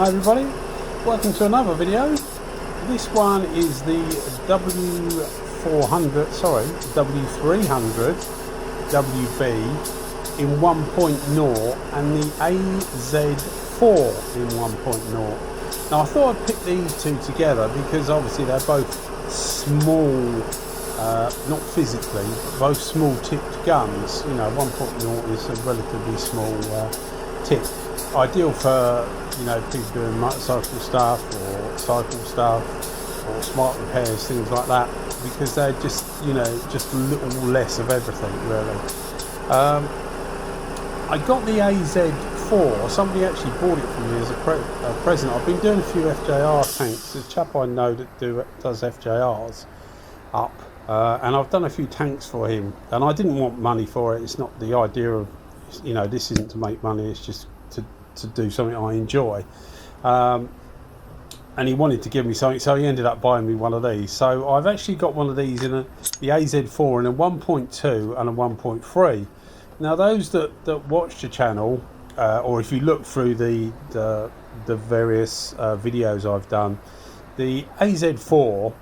Hi everybody, welcome to another video. This one is the W300WB in 1.0 and the AZ4 in 1.0. Now I thought I'd pick these two together because obviously they're both small, not physically, but both small tipped guns. You know, 1.0 is a relatively small tip. Ideal for, you know, people doing motorcycle stuff or cycle stuff or smart repairs, things like that, because they're just, you know, just a little less of everything really. I got the AZ4. Somebody actually bought it for me as a present. I've been doing a few FJR tanks. There's a chap I know that does FJRs up, and I've done a few tanks for him, and I didn't want money for it. It's not the idea of, you know, this isn't to make money, it's just to do something I enjoy, and he wanted to give me something, so he ended up buying me one of these. So I've actually got one of these in the AZ4 in a 1.2 and a 1.3. Now those that watch the channel, or if you look through the various videos I've done, the AZ4,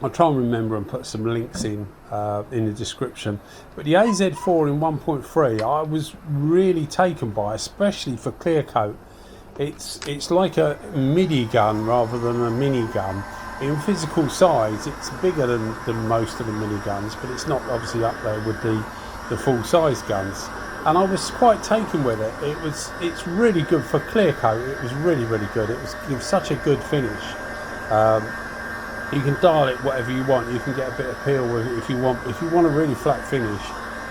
I'll try and remember and put some links in the description, but the AZ4 in 1.3 I was really taken by, especially for clear coat. It's like a Midi gun rather than a mini gun. In physical size it's bigger than most of the mini guns, but it's not obviously up there with the full size guns, and I was quite taken with it. It's really good for clear coat. It was really good. It gives such a good finish. You can dial it whatever you want. You can get a bit of peel with it if you want. If you want a really flat finish,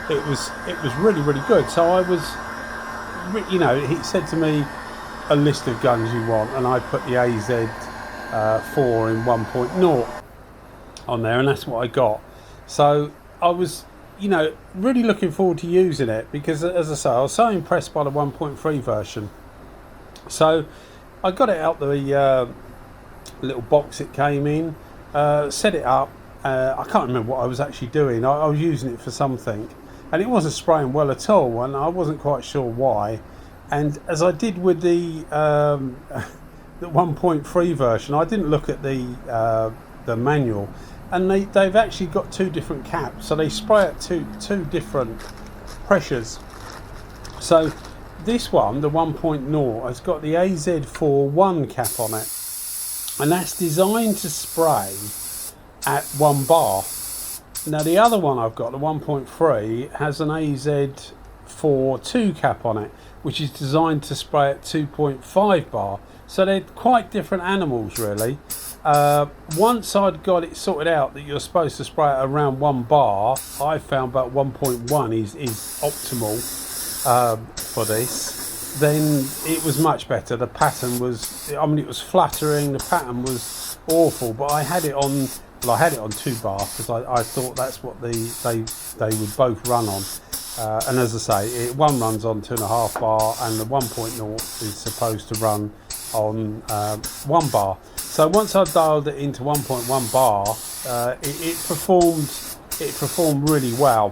it was really good. So I was, you know, he said to me a list of guns you want, and I put the AZ4 in 1.0 on there, and that's what I got. So I was, you know, really looking forward to using it because, as I say, I was so impressed by the 1.3 version. So I got it out the little box it came in, set it up. I can't remember what I was actually doing. I was using it for something, and it wasn't spraying well at all, and I wasn't quite sure why. And as I did with the 1.3 version, I didn't look at the manual, and they've actually got two different caps, so they spray at two different pressures. So this one, the 1.0, has got the AZ4 1 cap on it, and that's designed to spray at 1 bar. Now the other one I've got, the 1.3, has an AZ4 2 cap on it, which is designed to spray at 2.5 bar. So they're quite different animals really. Once I'd got it sorted out that you're supposed to spray at around 1 bar, I found about 1.1 is optimal for this. Then it was much better. The pattern was, I mean, it was flattering, the pattern was awful, but I had it on, well, I had it on 2 bar because I thought that's what they would both run on. And as I say, one runs on 2.5 bar, and the 1.0 is supposed to run on 1 bar. So once I dialed it into 1.1 bar, it performed really well.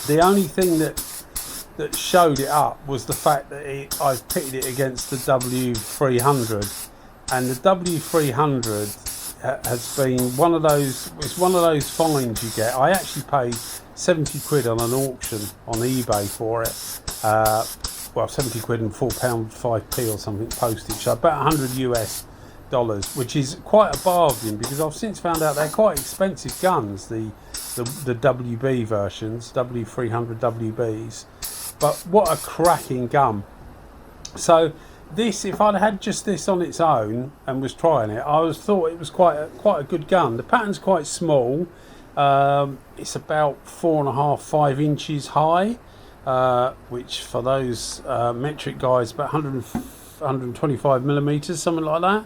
The only thing that showed it up was the fact that I pitted it against the W300, and the W300 has been one of those. It's one of those finds you get. I actually paid 70 quid on an auction on eBay for it. Well, 70 quid and £4 5p or something postage, so about $100 US, which is quite a bargain because I've since found out they're quite expensive guns, the WB versions, W300WBs. But what a cracking gun. So this, if I'd had just this on its own and was trying it, I thought it was quite a good gun. The pattern's quite small. It's about 4.5 to 5 inches high, which for those metric guys, about 125 millimeters, something like that.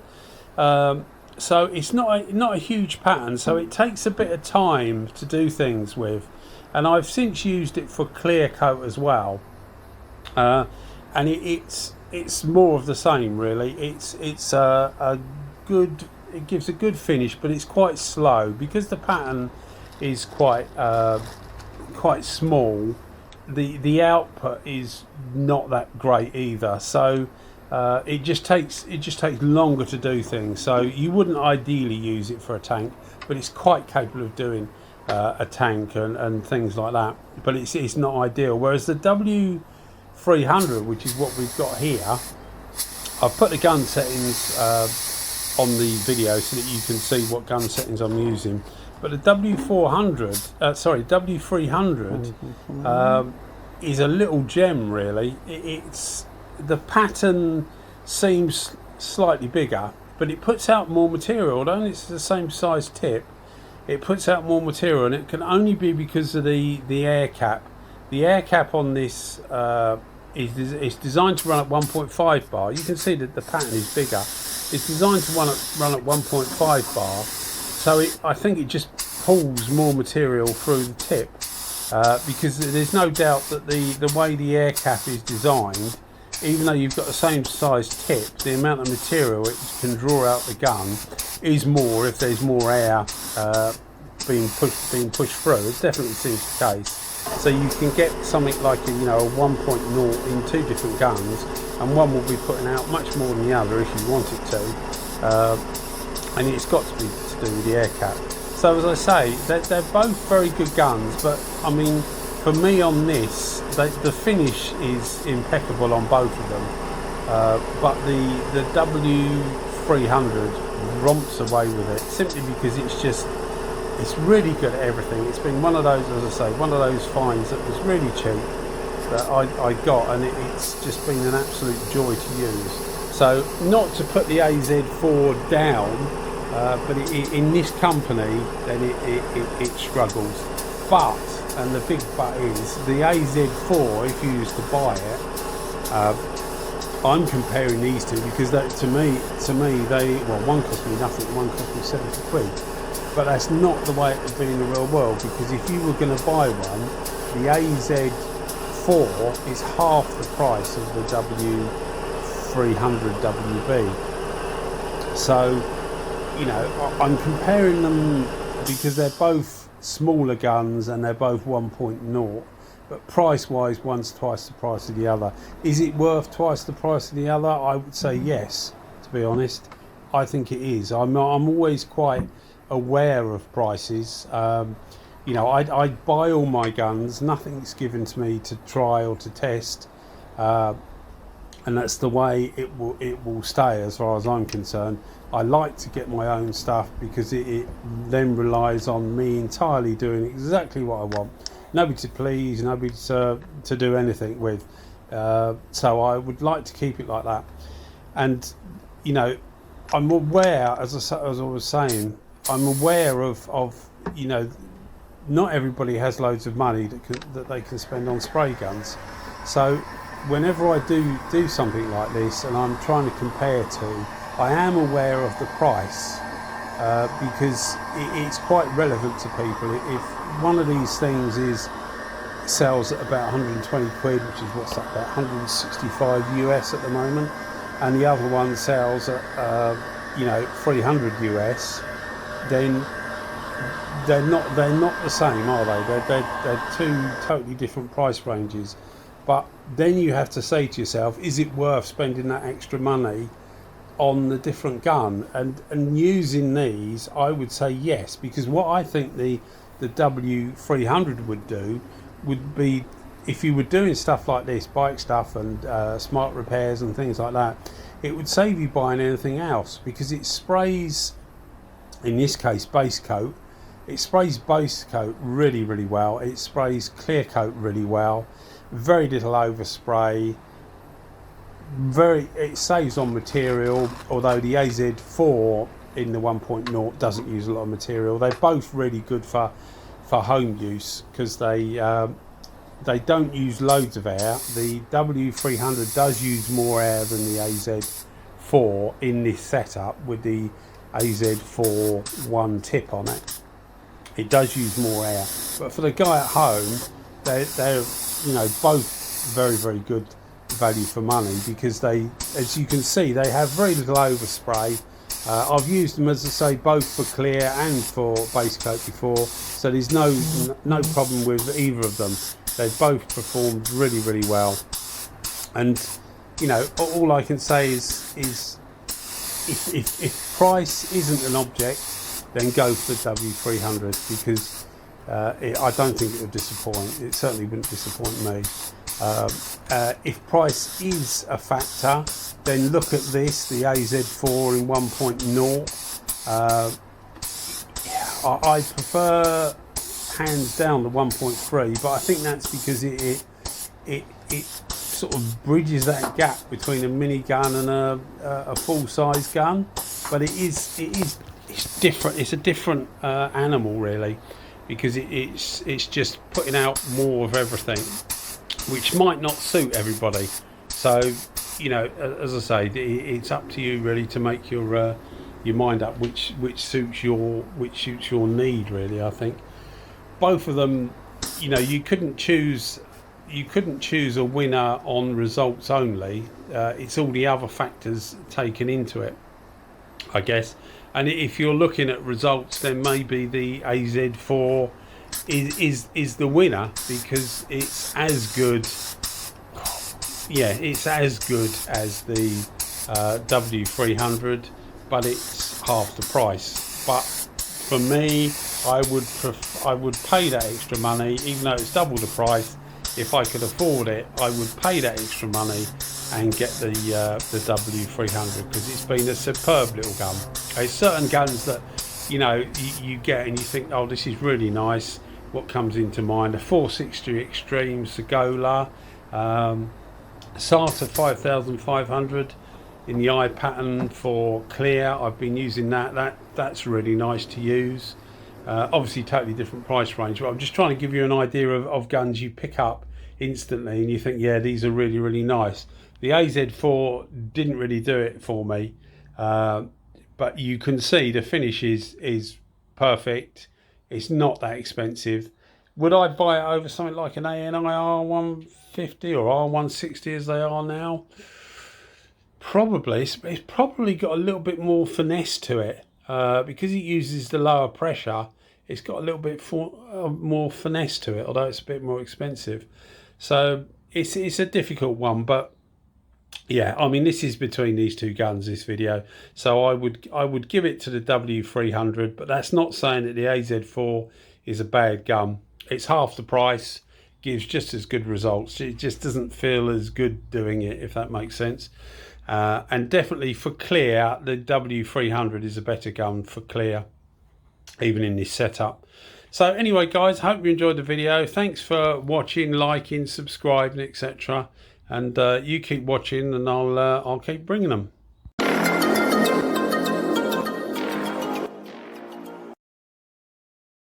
So it's not a huge pattern, so it takes a bit of time to do things with, and I've since used it for clear coat as well, and it's more of the same really. It gives a good finish, but it's quite slow because the pattern is quite small. The output is not that great either, so it just takes longer to do things. So you wouldn't ideally use it for a tank, but it's quite capable of doing a tank and things like that. But it's not ideal. Whereas the W300, which is what we've got here, I've put the gun settings on the video so that you can see what gun settings I'm using. But the W300 is a little gem, really. It's the pattern seems slightly bigger, but it puts out more material. Although it's the same size tip, it puts out more material, and it can only be because of the air cap. The air cap on this is designed to run at 1.5 bar. You can see that the pattern is bigger. It's designed to run at 1.5 bar, so I think it just pulls more material through the tip, because there's no doubt that the way the air cap is designed, even though you've got the same size tip, the amount of material it can draw out the gun is more if there's more air being pushed through. It definitely seems the case. So you can get something like a 1.0 in two different guns, and one will be putting out much more than the other if you want it to, and it's got to be to do with the air cap. So as I say, they're both very good guns, but I mean, for me on this, the finish is impeccable on both of them, but the W300 romps away with it simply because it's really good at everything. It's been one of those, as I say, one of those finds that was really cheap that I got, and it's just been an absolute joy to use. So not to put the AZ4 down, but in this company, then it struggles. But, and the big but is, the AZ4, if you used to buy it, I'm comparing these two because to me, one cost me nothing, one cost me 70 quid. But that's not the way it would be in the real world, because if you were going to buy one, the AZ4 is half the price of the W300WB. So, I'm comparing them because they're both smaller guns and they're both 1.0, but price wise one's twice the price of the other. Is it worth twice the price of the other? I would say yes, to be honest. I think it is. I'm always quite aware of prices. I buy all my guns, nothing's given to me to try or to test, and that's the way it will stay as far as I'm concerned. I like to get my own stuff because it then relies on me entirely doing exactly what I want. Nobody to please, nobody to do anything with. So I would like to keep it like that. And I'm aware, as I was saying, I'm aware of not everybody has loads of money that they can spend on spray guns. So whenever I do something like this and I'm trying to compare to, I am aware of the price, because it's quite relevant to people. If one of these things sells at about 120 quid, which is what's that, about 165 US at the moment, and the other one sells at 300 US, then they're not the same, are they? They're two totally different price ranges. But then you have to say to yourself, is it worth spending that extra money on the different gun? And using these, I would say yes, because what I think the W300 would do would be, if you were doing stuff like this, bike stuff and smart repairs and things like that, it would save you buying anything else, because it sprays, in this case, base coat. It sprays base coat really, really well. It sprays clear coat really well. Very little overspray. It saves on material, although the AZ4 in the 1.0 doesn't use a lot of material. They're both really good for home use because they don't use loads of air. The W300 does use more air than the AZ4 in this setup with the AZ4 one tip on it. It does use more air, but for the guy at home, they're both very, very good value for money, because they, as you can see, they have very little overspray. I've used them, as I say, both for clear and for base coat before, so there's no problem with either of them. They've both performed really, really well. And you know, all I can say is if price isn't an object, then go for the W300, because I don't think it would disappoint. It certainly wouldn't disappoint me. If price is a factor, then look at this, the AZ4 in 1.0. I prefer hands down the 1.3, but I think that's because it sort of bridges that gap between a mini gun and a full size gun. But it's different. It's a different animal really, because it's just putting out more of everything, which might not suit everybody. So, you know, as I say, it's up to you really to make your mind up which suits your need really. I think both of them, you know, you couldn't choose a winner on results only. It's all the other factors taken into it, I guess. And if you're looking at results, then maybe the AZ4 is the winner, because it's as good. Yeah, it's as good as the W300, but it's half the price. But for me, I would pay that extra money, even though it's double the price. If I could afford it, I would pay that extra money and get the W300, because it's been a superb little gun. There's certain guns that, you know, you get and you think, oh, this is really nice. What comes into mind? A 460 Extreme Segola, SATA 5500 in the eye pattern for clear. I've been using that's really nice to use. Obviously totally different price range, but I'm just trying to give you an idea of guns you pick up instantly and you think, yeah, these are really, really nice. The AZ4 didn't really do it for me, but you can see the finish is perfect. It's not that expensive. Would I buy it over something like an ANI R150 or R160 as they are now? Probably. It's probably got a little bit more finesse to it, because it uses the lower pressure. It's got a little bit more finesse to it, although it's a bit more expensive. So it's a difficult one, but yeah, I mean, this is between these two guns, this video. So I would give it to the W300, but that's not saying that the AZ4 is a bad gun. It's half the price, gives just as good results. It just doesn't feel as good doing it, if that makes sense. And definitely for clear, the W300 is a better gun for clear, even in this setup. So anyway, guys, hope you enjoyed the video. Thanks for watching, liking, subscribing, etc. And you keep watching, and I'll keep bringing them.